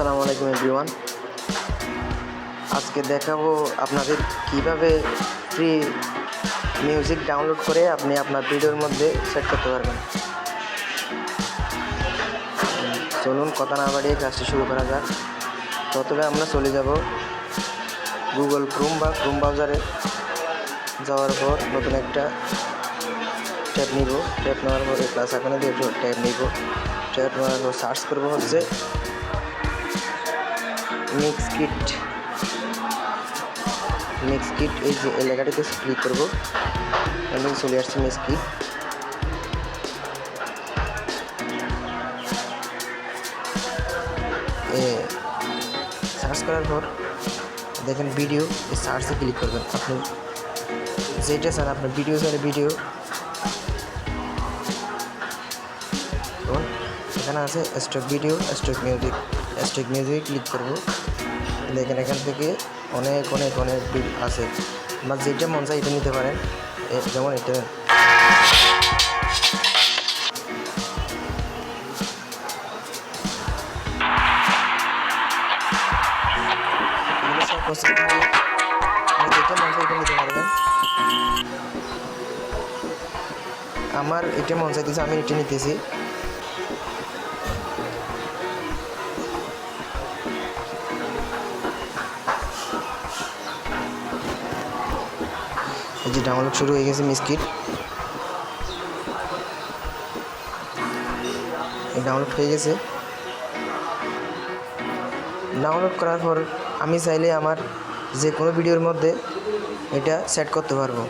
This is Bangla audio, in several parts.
আসসালামু আলাইকুম এভরিওয়ান। আজকে দেখাবো আপনাদের কিভাবে ফ্রি মিউজিক ডাউনলোড করে আপনি আপনার ভিডিওর মধ্যে সেট করতে পারবেন। চলুন কথা না বাড়িয়ে কাজটি শুরু করা যাক। প্রথমে আমরা চলে যাব গুগল ক্রোম বা ক্রোম ব্রাউজারে। যাওয়ার পর নতুন একটা ট্যাব নিব। ট্যাব নেওয়ার পরে প্লাস আইকনে দিয়ে ট্যাব নিব। ট্যাব নেওয়ার পর সার্চ করবো হচ্ছে মিক্স কিট। এই যে এলাকাটিতে ক্লিক করবো, এবং চলে আসছে মিক্স কিট। সার্চ করার পর দেখেন ভিডিও, এই সার্চে ক্লিক করবেন। আপনি যেটা চান, আপনার ভিডিও চাইলে ভিডিও, এখানে আছে stock video, stock music. Stock মিউজিকে ক্লিক করবো। দেখেন এখান থেকে অনেক অনেক অনেক আছে, বা যেটা মন চায় এটা নিতে পারেন। যেমন এটা যেটা মন চায় এটা নিতে পারবেন। আমার এটা মন চাইতেছে, আমি এটা নিতেছি। এই যে ডাউনলোড শুরু হয়ে গেছে মিক্স কিট। ডাউনলোড হয়ে গেছে। ডাউনলোড করার পর আমি চাইলে আমার যে কোনো ভিডিওর মধ্যে এটা সেট করতে পারবো।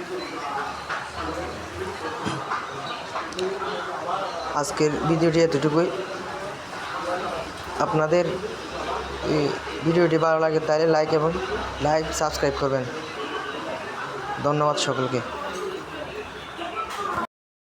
আজকের ভিডিওটি এতটুকুই। আপনাদের ভিডিওটি ভালো লাগে তাহলে লাইক সাবস্ক্রাইব করবেন। ধন্যবাদ সকলকে।